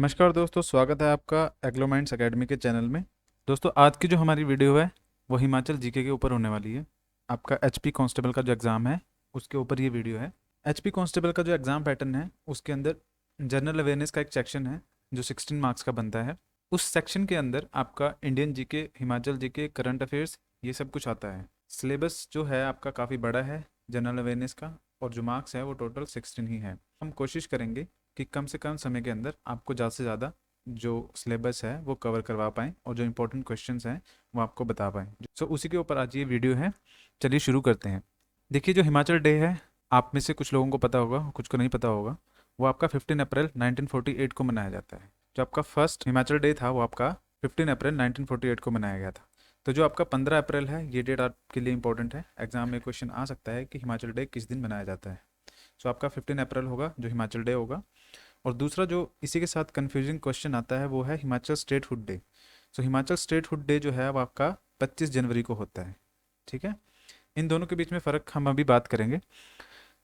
नमस्कार दोस्तों, स्वागत है आपका एग्लो माइंड्स एकेडमी के चैनल में। दोस्तों, आज की जो हमारी वीडियो है वो हिमाचल जीके के ऊपर होने वाली है। आपका एचपी कांस्टेबल का जो एग्ज़ाम है उसके ऊपर ये वीडियो है। एचपी कांस्टेबल का जो एग्ज़ाम पैटर्न है उसके अंदर जनरल अवेयरनेस का एक सेक्शन है जो 16 मार्क्स का बनता है। उस सेक्शन के अंदर आपका Indian GK, Himachal GK, current affairs, ये सब कुछ आता है। सिलेबस जो है आपका काफ़ी बड़ा है जनरल अवेयरनेस का, और जो मार्क्स है वो टोटल 16 ही है। हम कोशिश करेंगे कि कम से कम समय के अंदर आपको ज़्यादा से ज़्यादा जो सिलेबस है वो कवर करवा पाएँ और जो इंपॉर्टेंट क्वेश्चंस हैं वो आपको बता पाएँ। सो उसी के ऊपर आज ये वीडियो है। चलिए शुरू करते हैं। देखिए, जो हिमाचल डे है, आप में से कुछ लोगों को पता होगा, कुछ को नहीं पता होगा। वो आपका 15 अप्रैल 1948 को मनाया जाता है। जो आपका फर्स्ट हिमाचल डे था वो आपका 15 अप्रैल 1948 को मनाया गया था। तो जो आपका 15 अप्रैल है, ये डेट आपके लिए इंपॉर्टेंट है। एग्जाम में क्वेश्चन आ सकता है कि हिमाचल डे किस दिन मनाया जाता है। सो आपका 15 अप्रैल होगा जो हिमाचल डे होगा। और दूसरा जो इसी के साथ कंफ्यूजिंग क्वेश्चन आता है वो है हिमाचल स्टेटहुड डे। सो हिमाचल स्टेटहुड डे जो है वो आपका 25 जनवरी को होता है। ठीक है, इन दोनों के बीच में फ़र्क हम अभी बात करेंगे।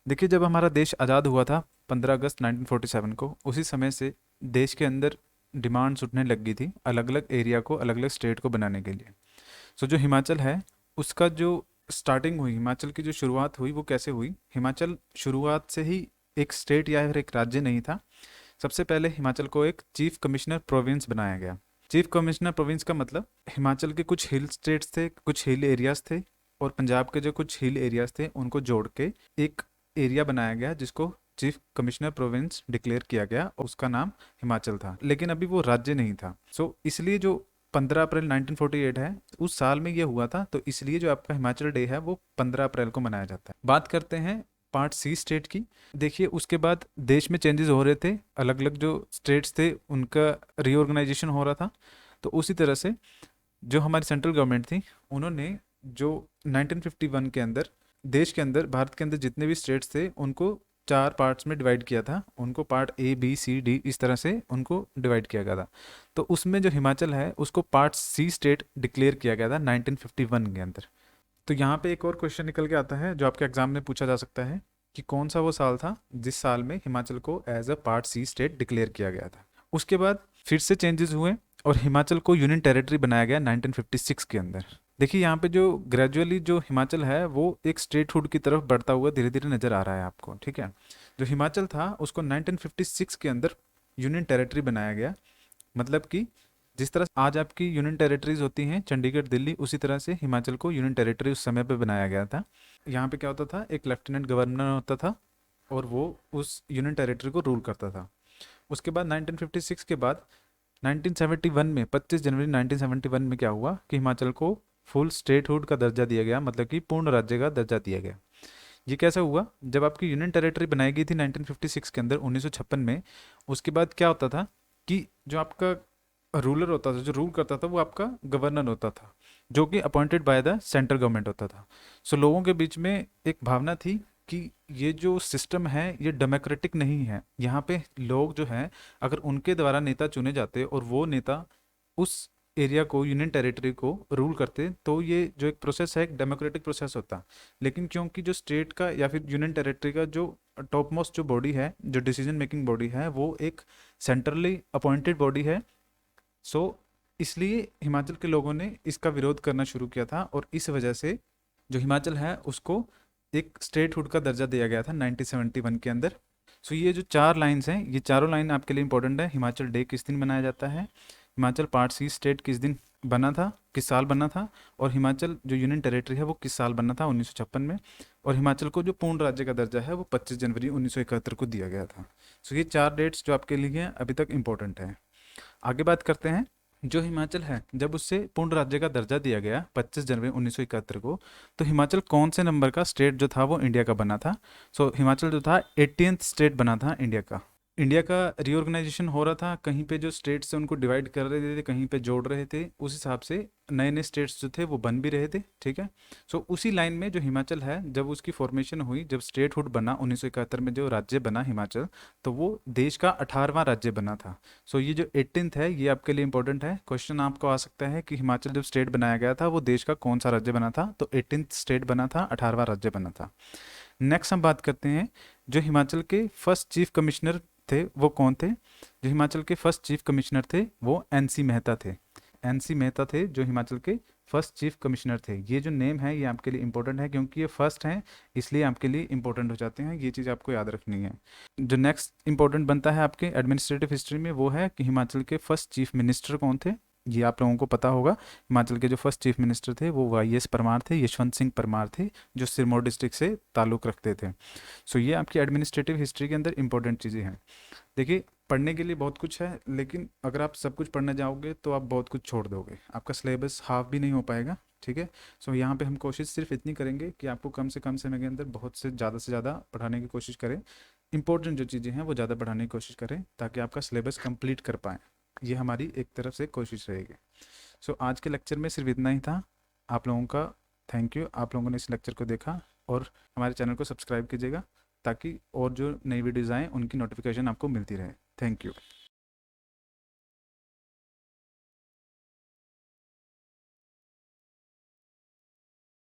देखिए, जब हमारा देश आज़ाद हुआ था 15 अगस्त 1947 को, उसी समय से देश के अंदर डिमांड्स उठने लग गई थी अलग अलग एरिया को, अलग अलग स्टेट को बनाने के लिए। सो जो हिमाचल है उसका जो स्टार्टिंग हुई, हिमाचल की जो शुरुआत हुई वो कैसे हुई। हिमाचल शुरुआत से ही एक स्टेट या फिर एक राज्य नहीं था। सबसे पहले हिमाचल को एक चीफ कमिश्नर प्रोविंस बनाया गया। चीफ कमिश्नर प्रोविंस का मतलब हिमाचल के कुछ हिल स्टेट्स थे, कुछ हिल एरियाज थे, और पंजाब के जो कुछ हिल एरियाज थे उनको जोड़ के एक एरिया बनाया गया जिसको चीफ कमिश्नर प्रोविंस डिक्लेयर किया गया, और उसका नाम हिमाचल था। लेकिन अभी वो राज्य नहीं था। इसलिए जो 15 अप्रैल 1948 है उस साल में ये हुआ था, तो इसलिए जो आपका हिमाचल डे है वो 15 अप्रैल को मनाया जाता है। बात करते हैं पार्ट सी स्टेट की। देखिए, उसके बाद देश में चेंजेस हो रहे थे, अलग अलग जो स्टेट्स थे उनका रीऑर्गेनाइजेशन हो रहा था। तो उसी तरह से जो हमारी सेंट्रल गवर्नमेंट थी उन्होंने जो 1951 के अंदर देश के अंदर, भारत के अंदर जितने भी स्टेट्स थे उनको 4 पार्ट्स में डिवाइड किया था। उनको part A B C D इस तरह से उनको डिवाइड किया गया था। तो उसमें जो हिमाचल है उसको पार्ट सी स्टेट डिक्लेयर किया गया था 1951 के अंदर। तो यहाँ पे एक और क्वेश्चन निकल के आता है जो आपके एग्जाम में पूछा जा सकता है कि कौन सा वो साल था जिस साल में हिमाचल को as a part C state declare किया गया था। उसके बाद फिर से चेंजेस हुए और हिमाचल को यूनियन टेरिटरी बनाया गया 1956 के अंदर। देखिए, यहाँ पे जो ग्रेजुअली जो हिमाचल है वो एक स्टेटहुड की तरफ बढ़ता हुआ धीरे धीरे नजर आ रहा है आपको। ठीक है, जो हिमाचल था उसको 1956 के अंदर यूनियन टेरिटरी बनाया गया। मतलब कि जिस तरह आज आपकी यूनियन टेरिटरीज होती हैं चंडीगढ़, दिल्ली, उसी तरह से हिमाचल को यूनियन टेरिटरी उस समय पे बनाया गया था। यहाँ पे क्या होता था, एक लेफ्टिनेंट गवर्नर होता था और वो उस यूनियन टेरिटरी को रूल करता था। उसके बाद 1956 के बाद 1971 में 25 जनवरी 1971 में क्या हुआ कि हिमाचल को फुल स्टेटहुड का दर्जा दिया गया, मतलब कि पूर्ण राज्य का दर्जा दिया गया। ये कैसा हुआ, जब आपकी यूनियन टेरिटरी बनाई गई थी 1956 के अंदर 1956 में। उसके बाद क्या होता था कि जो आपका रूलर होता था, जो रूल करता था, वो आपका गवर्नर होता था जो कि appointed by the central government होता था। लोगों के बीच में एक भावना थी कि ये जो सिस्टम है ये डेमोक्रेटिक नहीं है। यहाँ पे लोग जो हैं, अगर उनके द्वारा नेता चुने जाते और वो नेता उस एरिया को, यूनियन टेरिटरी को रूल करते, तो ये जो एक प्रोसेस है एक डेमोक्रेटिक प्रोसेस होता। लेकिन क्योंकि जो स्टेट का या फिर यूनियन टेरिटरी का जो टॉप मोस्ट जो बॉडी है, जो डिसीजन मेकिंग बॉडी है, वो एक सेंट्रली अपॉइंटेड बॉडी है। सो इसलिए हिमाचल के लोगों ने इसका विरोध करना शुरू किया था, और इस वजह से जो हिमाचल है उसको एक स्टेटहुड का दर्जा दिया गया था 1971 के अंदर। ये जो 4 लाइन्स हैं, ये चारों लाइन आपके लिए इंपॉर्टेंट है। हिमाचल डे किस दिन मनाया जाता है, हिमाचल पार्ट सी स्टेट किस दिन बना था, किस साल बना था, और हिमाचल जो यूनियन टेरिटरी है वो किस साल बना था 1956 में, और हिमाचल को जो पूर्ण राज्य का दर्जा है वो 25 जनवरी 1971 को दिया गया था। ये 4 डेट्स जो आपके लिए अभी तक इम्पोर्टेंट है। आगे बात करते हैं, जो हिमाचल है जब उससे पूर्ण राज्य का दर्जा दिया गया 25 जनवरी 1971 को, तो हिमाचल कौन से नंबर का स्टेट जो था वो इंडिया का बना था। हिमाचल जो था 80th स्टेट बना था इंडिया का। इंडिया का रीऑर्गेनाइजेशन हो रहा था, कहीं पे जो स्टेट्स से उनको डिवाइड कर रहे थे, कहीं पे जोड़ रहे थे, उस हिसाब से नए नए स्टेट्स जो थे वो बन भी रहे थे। ठीक है, उसी लाइन में जो हिमाचल है जब उसकी फॉर्मेशन हुई, जब स्टेटहुड बना 1971 में, जो राज्य बना हिमाचल, तो वो देश का 18वां राज्य बना था। ये जो 18th है ये आपके लिए इंपॉर्टेंट है। क्वेश्चन आपको आ सकता है कि हिमाचल जब स्टेट बनाया गया था वो देश का कौन सा राज्य बना था, तो 18th स्टेट बना था, 18वां राज्य बना था। नेक्स्ट हम बात करते हैं जो हिमाचल के फर्स्ट चीफ कमिश्नर थे वो कौन थे? जो हिमाचल के फर्स्ट चीफ कमिश्नर थे वो एनसी मेहता थे। एनसी मेहता थे जो हिमाचल के फर्स्ट चीफ कमिश्नर थे। ये जो नेम है ये आपके लिए इंपॉर्टेंट है क्योंकि ये फर्स्ट हैं, इसलिए आपके लिए इंपॉर्टेंट हो जाते हैं। ये चीज़ आपको याद रखनी है। जो नेक्स्ट इंपॉर्टेंट बनता है आपके एडमिनिस्ट्रेटिव हिस्ट्री में वो है कि हिमाचल के फर्स्ट चीफ मिनिस्टर कौन थे। ये आप लोगों को पता होगा। हिमाचल के जो फर्स्ट चीफ मिनिस्टर थे वो वाईएस परमार थे, यशवंत सिंह परमार थे, जो सिरमौर डिस्ट्रिक्ट से ताल्लुक़ रखते थे। सो ये आपकी एडमिनिस्ट्रेटिव हिस्ट्री के अंदर इंपॉर्टेंट चीज़ें हैं। देखिए, पढ़ने के लिए बहुत कुछ है, लेकिन अगर आप सब कुछ पढ़ने जाओगे तो आप बहुत कुछ छोड़ दोगे, आपका सिलेबस हाफ भी नहीं हो पाएगा। ठीक है। सो यहाँ पे हम कोशिश सिर्फ इतनी करेंगे कि आपको कम से कम समय के अंदर बहुत से ज़्यादा पढ़ाने की कोशिश करें। इंपॉर्टेंट जो चीज़ें हैं वो ज़्यादा पढ़ाने की कोशिश करें ताकि आपका सिलेबस कंप्लीट कर पाएँ। ये हमारी एक तरफ से कोशिश रहेगी। सो आज के लेक्चर में सिर्फ इतना ही था। आप लोगों का थैंक यू, आप लोगों ने इस लेक्चर को देखा, और हमारे चैनल को सब्सक्राइब कीजिएगा ताकि और जो नई वीडियोज़ आएँ उनकी नोटिफिकेशन आपको मिलती रहे। Thank you.